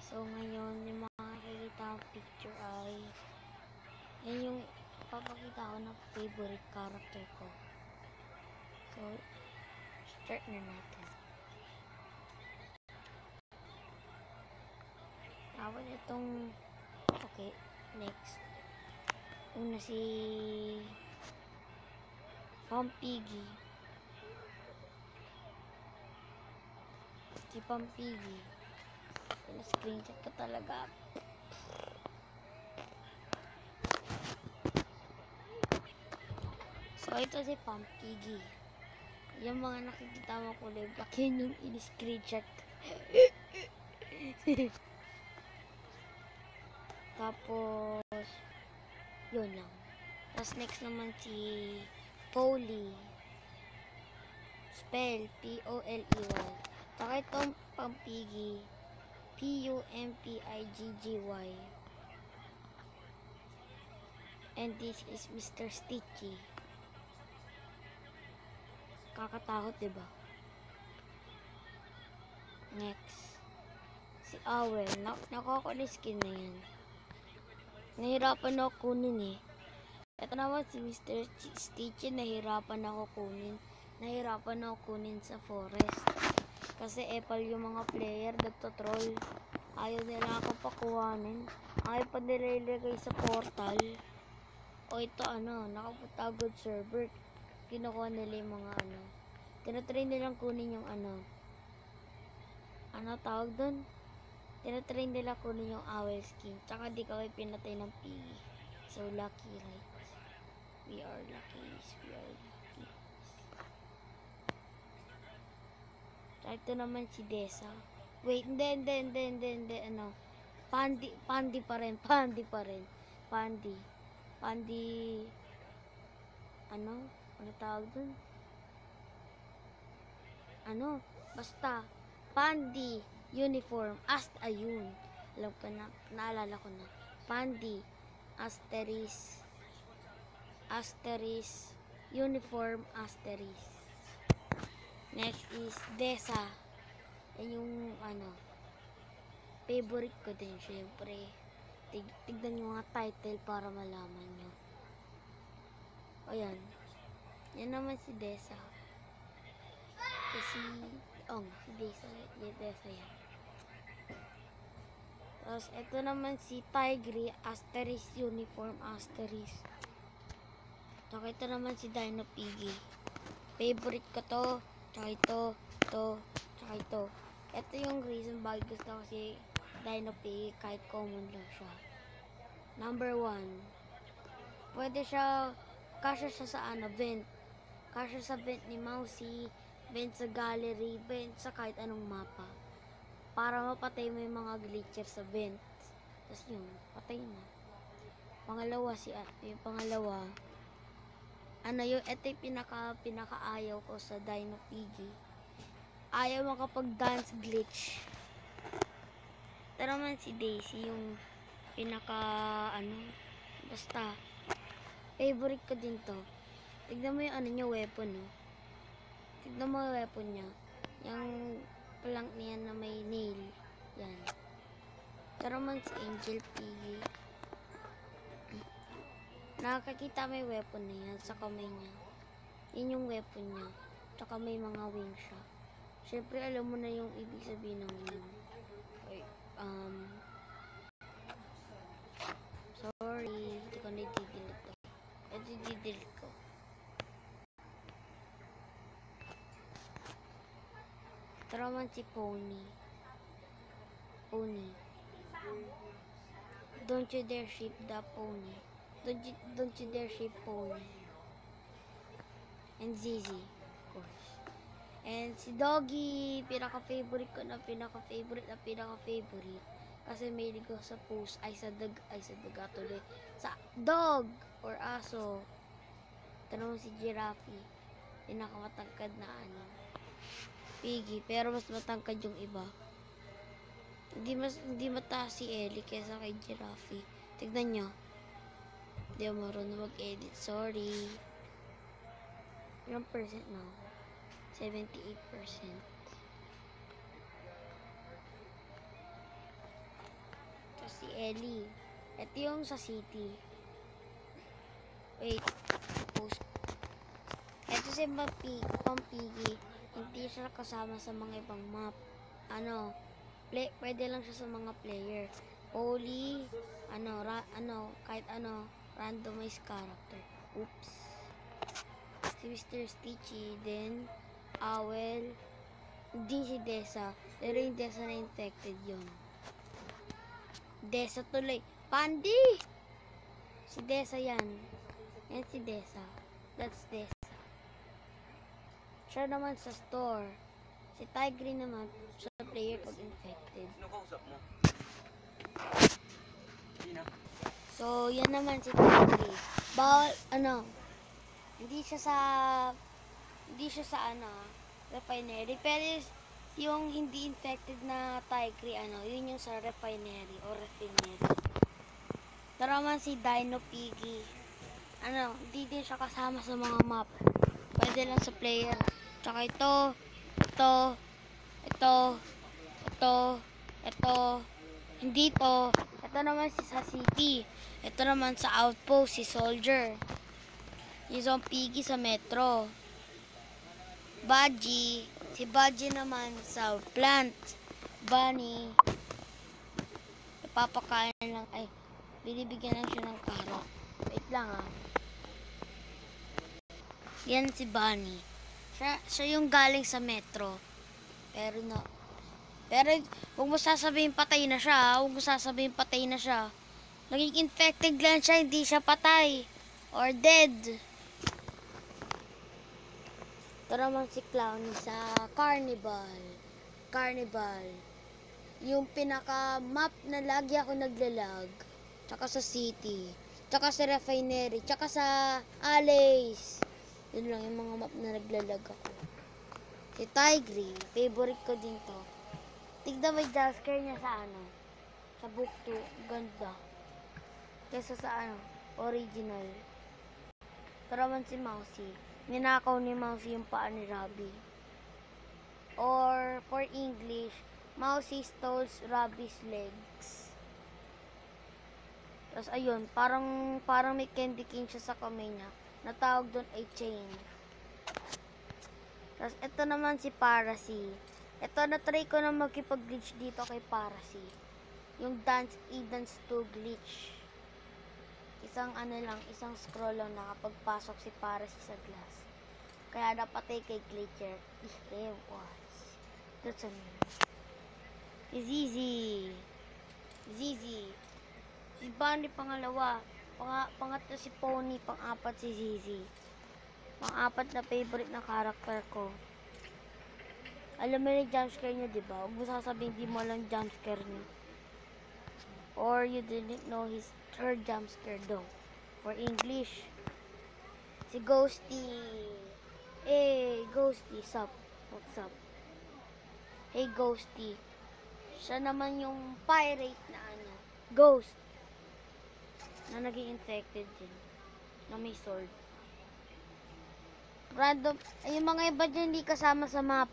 So, ngayon, yung mga nakikita ang picture ay yan yung papakita ko ng favorite character ko. So, start na natin. Tapos itong okay, next. Una si Pampigi. Si Pampigi. Screenshot ko talaga. So, ito si Pampigi. Yung mga nakikita mo kulay black, yun yung in-screenshot. Tapos, yun lang. Tapos next naman si Polly. Spell, P-O-L-E-Y. Saka itong Pampigi, P-U-M-P-I-G-G-Y. And this is Mr. Stitchy. Kakatakot, diba? Next. Si Owl. Nakaka-skin na yan. Nahirapan ako kunin eh. Ito naman si Mr. Stitchy. Nahirapan ako kunin sa forest. Kasi epal yung mga player. Nagtotroll. Ayaw nila ako pakuhanin. Ayaw pa nila ilagay sa portal. O ito nakapunta good server. Kinukuha nila yung mga tinatry nilang kunin yung tawag dun? Tinatry nila kunin yung owl skin. Tsaka di kami pinatay ng pigi. So lucky, right? We are lucky. We are lucky. Tsaka ito naman si Desa. Wait, hindi. Pandi pa rin. Ano tawag dun? Basta, Pandi, uniform, ayun. Alam ko na, naalala ko na. Pandi, asterisk, uniform, asterisk. Next is Desa. Yan yung, favorite ko din, syempre. Tignan yung mga title para malaman nyo. Ayan. Yan naman si Desa. Kasi, si Desa yan. Tapos, ito naman si Tigre, asterisk, uniform, asterisk. Tsaka ito naman si Dino Piggy. Favorite ko to. Tsaka ito. Tsaka ito. Ito yung reason bakit gusto ko si Dino Piggy kahit common lang siya. Number 1. Pwede siya, kasya siya sa vent. Kasya sa vent ni Mousy, vent sa gallery, vent sa kahit anong mapa. Para mapatay mo yung mga glitcher sa vent. Tapos yun, patay na. Yung pangalawa, ito yung pinaka-ayaw ko sa Dino Piggy. Ayaw makapag-dance glitch. Ito naman si Daisy, yung basta, favorite ko din to. Tignan mo yung weapon, no? Tignan mo yung weapon niya. Yung plank niya na may nail. Yan. Ito naman si Angel Piggy. Nakakakita may weapon na yan sa kamay niya. Yan yung weapon niya. Tsaka may mga wings siya. Siyempre, alam mo na yung ibig sabihin ng sorry, hindi ko na-delete to. Ito i-delete ko. Ito naman si Pony. Don't you dare ship the pony. Don't you dare ship Pony. And Zizi, of course. And si Doggy, pinaka-favorite ko na pinaka-favorite. Kasi may ligo sa sa tuloy. Sa dog or aso. Ito naman si Giraffe. Pinakamatangkad na Piggy, pero mas matangkad yung iba. Hindi mataas si Ellie kaysa kay Giraffe. Tignan nyo. Hindi ako marunong mag-edit. Sorry. Ilang percent na? 78%. si Ellie. Ito yung sa city. Wait. Post. Ito si Pampigi. Hindi siya kasama sa mga ibang map. Pwede lang siya sa mga player. Only, kahit randomized character. Oops. Si Mr. Stitchy, then, Owl, hindi si Desa. Pero yung Desa na infected yun. Desa tuloy. Pandi! Si Desa yan. Yan si Desa. That's Desa. Siya naman sa store. Si Tigre naman sa player pag infected. So, yan naman si Tigre. Bawal, hindi siya sa refinery. Pero yung hindi infected na Tigre, yun yung sa refinery o refinery. Tara man si Dino Piggy. Hindi din siya kasama sa mga map. Pwede lang sa player. Tsaka ito, hindi to. Ito naman sa city. Ito naman sa outpost, si Soldier. Yung Piggy sa metro. Budgie. Si Budgie naman sa plant. Bunny. Napapakain lang. Binibigyan lang siya ng carrot. Wait lang Yan si Bunny. Siya yung galing sa metro. Pero huwag mo sasabihin patay na siya. Naging infected lang siya, hindi siya patay. Or dead. Ito naman si Clown sa Carnival. Yung pinaka-map na lagi ako naglalag. Tsaka sa city. Tsaka sa refinery. Tsaka sa alleys. Yun lang yung mga map na naglalag ako. Si Tigre, favorite ko din to. Tignan mo yung jumpscare niya sa book 2, ganda. Kesa sa original. Pero man si Mousy, ninakaw ni Mousy yung paa ni Robbie. Or, for English, Mousy stole Robbie's legs. Tapos ayun, parang may candy cane siya sa kamay niya. Natawag doon ay chain. Tapos ito naman si Parasy. Ito, na-try ko na magkipag-glitch dito kay Parasy. Yung Dance 2 glitch. Isang scroll lang nakapagpasok si Parasy sa glass. Kaya napatay kay Glitcher. That's a name. Zizi. Si Bunny pangalawa. Pangatlo si Pony. Pang-apat si Zizi. Pang-apat na favorite na character ko. Alam mo yung jumpscare niya, diba? Huwag mo sasabihin di mo lang jumpscare niya. Or you didn't know her jumpscare though. For English, si Ghosty. Hey, Ghosty, sup? What's up? Hey, Ghosty. Siya naman yung pirate na ghost. Na naging infected din. Na may sword. Random. Yung mga iba dyan hindi kasama sa map.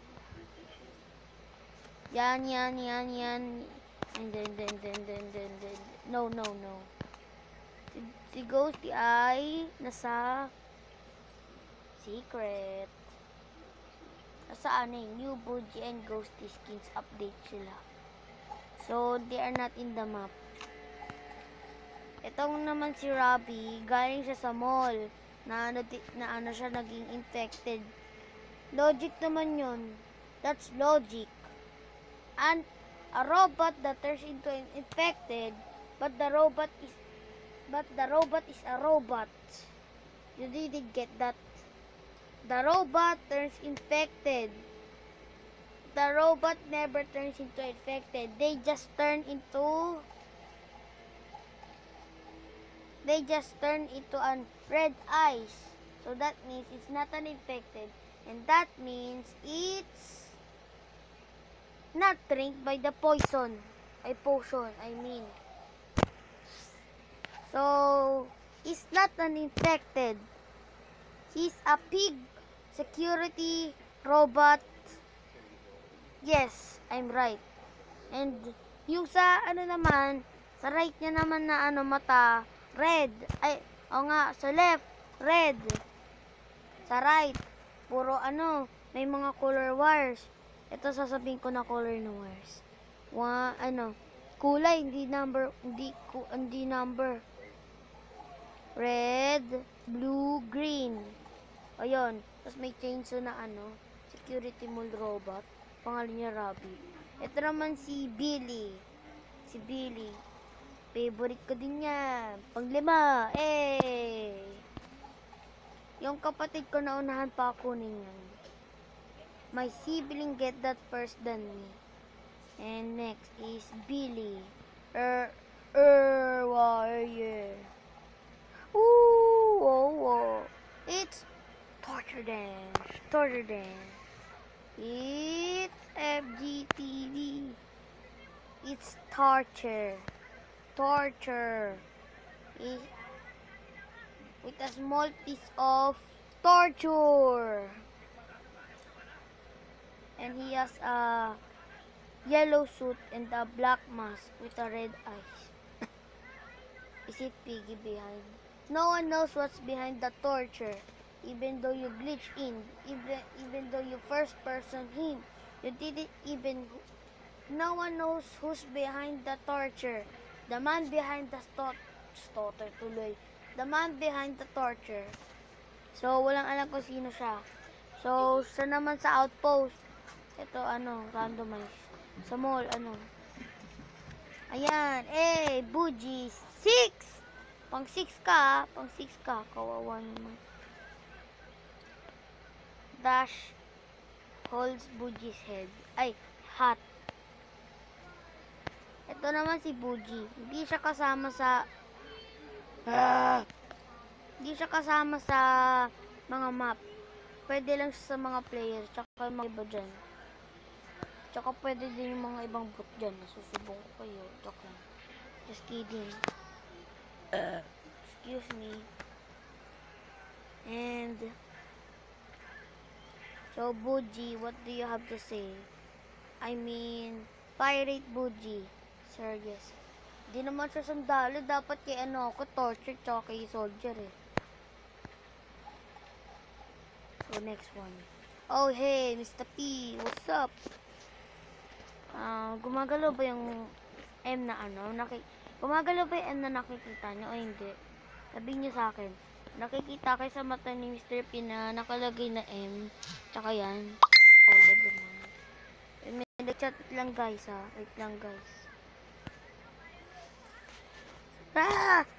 Yan. And then. No. Si Ghosty ay nasa secret. Nasa New Boogie and Ghosty skins update sila. So, they are not in the map. Itong naman si Robbie, galing siya sa mall. Na siya naging infected. Logic naman yun. That's logic. And a robot that turns into an infected, but the robot is a robot. You didn't get that. The robot turns infected. The robot never turns into infected. They just turn into an red eyes. So that means it's not an infected, and that means it's not drink by the potion, I mean. So, he's not an infected. He's a pig security robot. Yes, I'm right. And yung sa naman, Sa right niya naman na mata, red. Ay, o nga, sa left, red. Sa right, puro may mga color wires. Ito sasabihin ko na color ng wires. Kulay, hindi number. Red, blue, green. Ayun. Tapos may chainsaw na security mall robot. Pangalan niya Rabbit. Ito naman si Billy. Si Billy. Favorite ko din yan. Panglima. Yung kapatid ko naunahan pa ako ninyan. My sibling get that first than me. And next is Billy. Yeah. Ooh, oh. It's Torture Dance. It's FGTV. It's torture. With a small piece of torture. And he has a yellow suit and a black mask with a red eyes. Is it Piggy behind? No one knows what's behind the torture. Even though you glitch in, even though you first person him, you didn't even. No one knows who's behind the torture. The man behind the The man behind the torture. So, walang alam kung sino siya. So, siya naman sa outpost. Ito, randomize. Sa mall, Ayan, Buji, 6! Pang 6 ka. Kawawa naman. Dash holds Buji's head. Hat. Ito naman si Buji. Hindi siya kasama sa mga map. Pwede lang siya sa mga players. Tsaka yung mga iba dyan. Tsaka pwede din yung mga ibang bot dyan. Nasusubong ko kayo. Tsaka just kidding. Excuse me. And so, Buji, what do you have to say? I mean, Pirate Buji. Serious. Di naman siya sandali. Dapat kay ako, torture, tsaka kay soldier So, next one. Oh, hey, Mr. P. What's up? Gumagalaw ba yung M na Gumagalaw ba yung M na nakikita nyo o hindi? Sabihin nyo sa akin. Nakikita kayo sa mata ni Mr. P na nakalagay na M. Tsaka yan. Oh, never mind. May nag-chat lang guys Wait lang guys.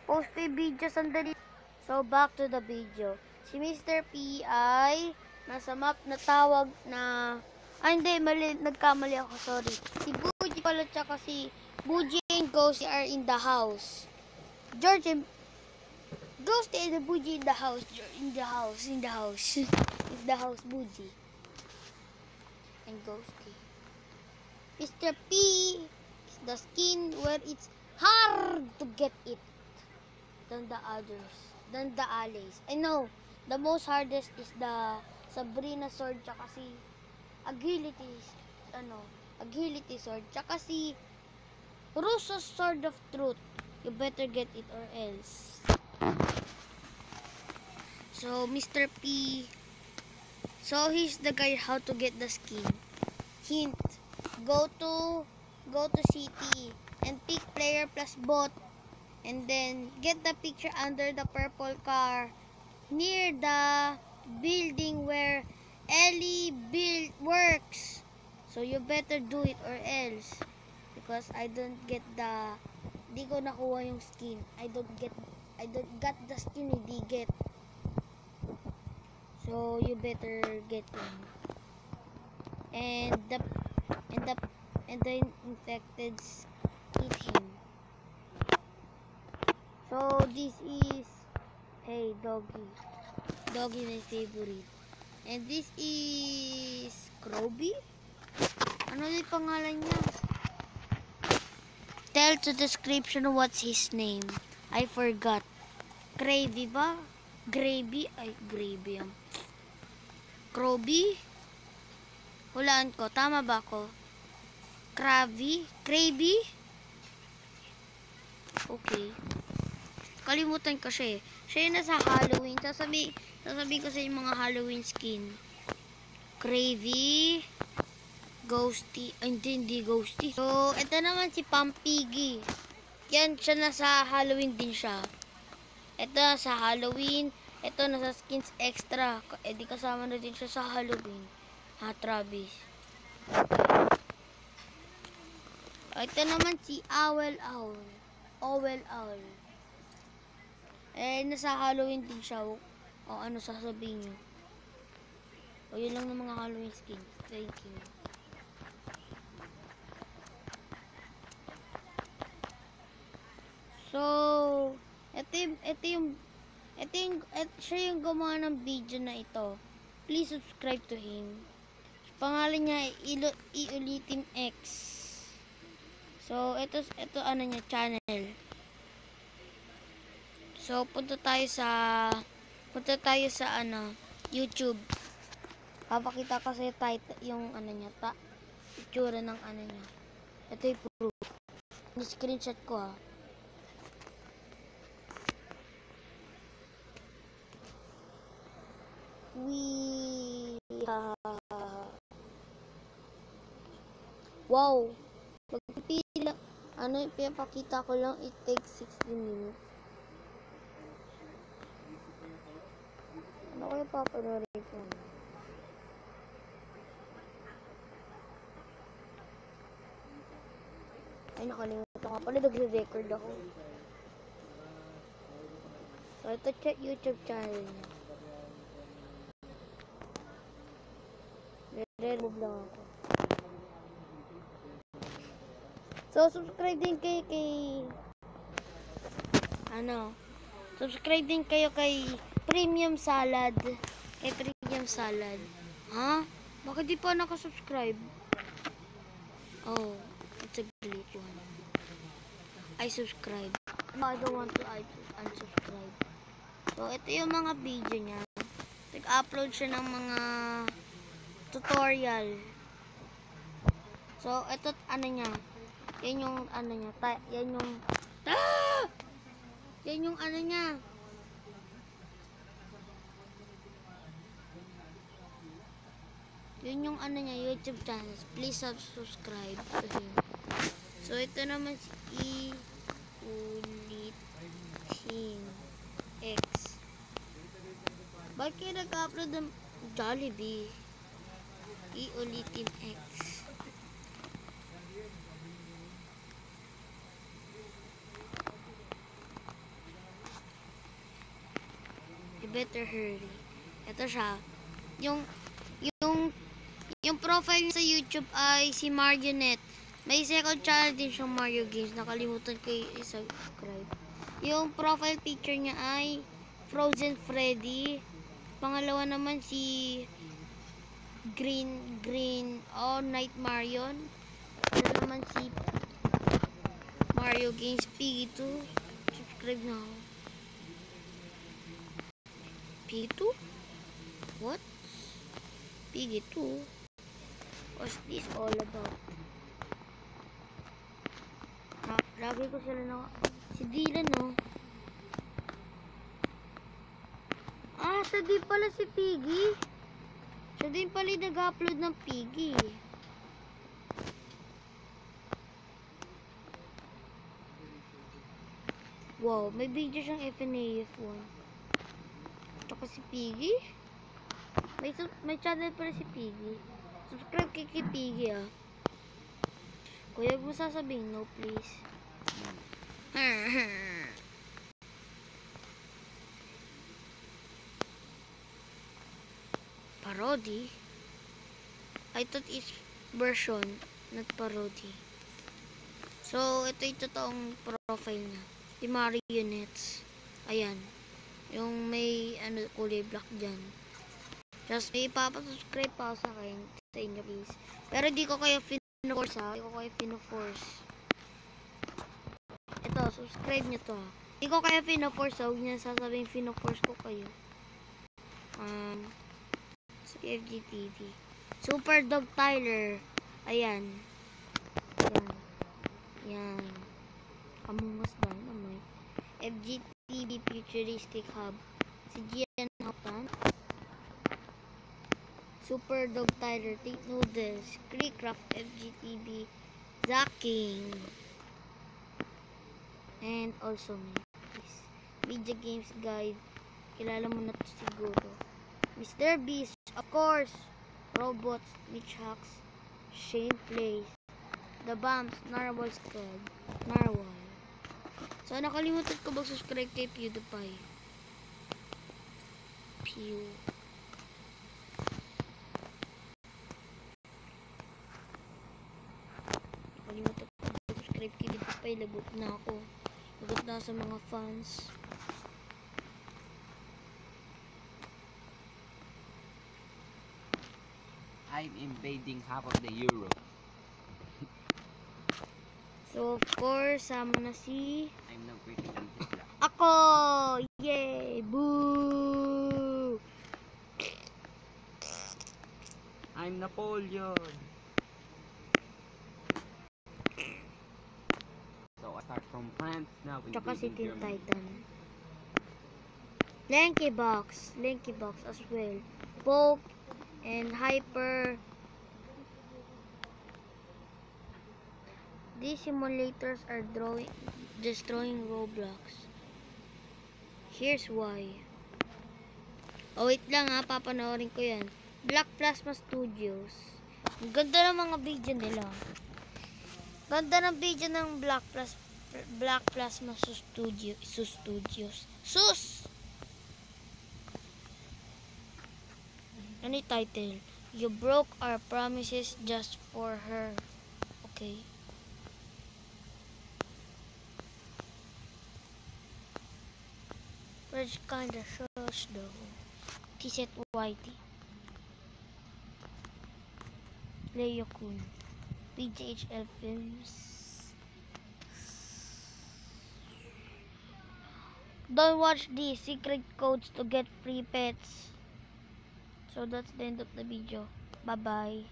Post ko yung video sandali. So, back to the video. Si Mr. P ay nasa map na tawag na... hindi, mali. Nagkamali ako, sorry. Si Buji pala tsaka si Buji and Ghosty are in the house. George and Ghosty and Buji in the house. In the house. In the house, Buji. And Ghosty. Mr. P is the skin where it's hard to get it than the alleys. I know, the most hardest is the Sabrina sword tsaka si agility sword tsaka si Russo's sword of truth. You better get it or else. So Mr. P, so he's the guide how to get the skin. Hint: go to city and pick player plus bot, and then get the picture under the purple car near the building where Ellie works. So you better do it or else, because di ko nakuha yung skin. I don't got the skin, hindi get. So you better get him. And the infected eat him. So this is, hey, Doggy my favorite. And this is Kroby. Ano yung pangalan niya? Tell to description what's his name. I forgot. Gravy ba? Gravy? Gravy yan. Kroby? Hulaan ko. Tama ba ako? Gravy? Okay. Kalimutan ko siya eh. Siya yung nasa Halloween. Sasabi ko sa yung mga Halloween skin. Cravy. Ghosty. Ay, hindi Ghosty. So, ito naman si Pampigi. Yan, siya nasa Halloween din siya. Ito nasa Halloween. Ito nasa Skins Extra. Eh, di kasama na din siya sa Halloween. Ha, Travis. Okay. Ito naman si Owl Owl. Owl Owl. Eh, nasa Halloween din siya. O ano sasabihin nyo? O yun lang ng mga Halloween skins. Thank you. So, siya yung gumawa ng video na ito. Please subscribe to him. Pangalan niya ay Iulitin X. So, ito ano niya, channel. So, punta tayo sa ano, YouTube. Papakita ko sa title yung ano niya, itsura ng ano niya. Ito yung proof. Ni-screenshot ko ha. Wow. Pagpila, ano, ipapakita ko lang, it takes 16 minutes. Ano kaya papanorin ko? Ay, nakalimutan ko pala, nagre-record ako. So, ito check YouTube channel niya. Re-remove lang ako. So, subscribe din subscribe din kayo kay Premium Salad. Kay Premium Salad. Ha? Bakit di pa nakasubscribe? Oh, it's a glitch one. I subscribe. No, I don't want to unsubscribe. So, ito yung mga video niya. Nag-upload siya ng mga tutorial. So, ito ano niya. Yan yung ano niya. Yan yung ano niya. Yun yung ano niya, YouTube channel. Please subscribe to him. So, ito naman si Iulitin X. Bakit kayo nag-upload ng Jollibee? Iulitin X. You better hurry. Ito siya. Yung profile sa YouTube ay si Marionette. May second channel din siyang Mario Games. Nakalimutan ko i-subscribe. Yung profile picture niya ay Frozen Freddy. Pangalawa naman si Night Marion. Ito naman si Mario Games Piggy 2. Subscribe na ako. Piggy 2? What? Piggy 2? What's this all about? Lagi ko sila na... Si Dylan, no? Ah, siya din pala si Piggy. Siya din pala nag-upload ng Piggy. Wow, may video siyang FNAF 1. Tsaka si Piggy. May channel pala si Piggy. Subscribe kay Piggy, ah. Kuya, huwag mo sasabihin, no, please. Parody? I thought it's version, not parody. So, ito yung totoong profile niya. Si Marionettes. Ayan. Yung may, kulay black dyan. Just may ipapasubscribe pa sa akin, sa inyo, please. Pero di ko kayo fino-force, ha. Di ko kayo fino-force. Ito, subscribe nyo to, ha. Di ko kayo fino-force, ha. Huwag niya sasabihin fino-force ko kayo. Sa FGTV. Super Dog Tyler. Ayan. Yan. Among Us daw. GTB Futuristic Hub, si Gian Houghton, Super Dog Tyler, Tate Noodles, Creecraft FGTB, Zacking, and also me. Video Games Guide, kilala mo na to siguro. Mr. Beast, of course, Robots, Mitch Hacks, Shane Plays, The Bombs, Narwhal Squad, Narwhal. So, nakalimutan ko mag-subscribe kay PewDiePie. Pew. Nakalimutan ko mag-subscribe kay PewDiePie. Lagot na ako. Lagot na sa mga fans. I'm invading half of the Europe. So, of course, sama na si... I'm now creating an Hitler. Ako! Yay! Boo! I'm Napoleon. So I start from France now. Tsaka si invading Teen Germany. Titan. Lanky Box as well. Poke and Hyper. These simulators are destroying Roblox. Here's why. Oh, wait lang ha, papanoorin ko yan. Black Plasma Studios. Ang ganda ng mga video nila. Ganda ng video ng Black Plasma Studios. Sus! Ano yung title? You broke our promises just for her. Okay. Which kinda shush though. T-set Whitey. Leo Kun. PJHL Films. Don't watch these secret codes to get free pets. So that's the end of the video. Bye bye.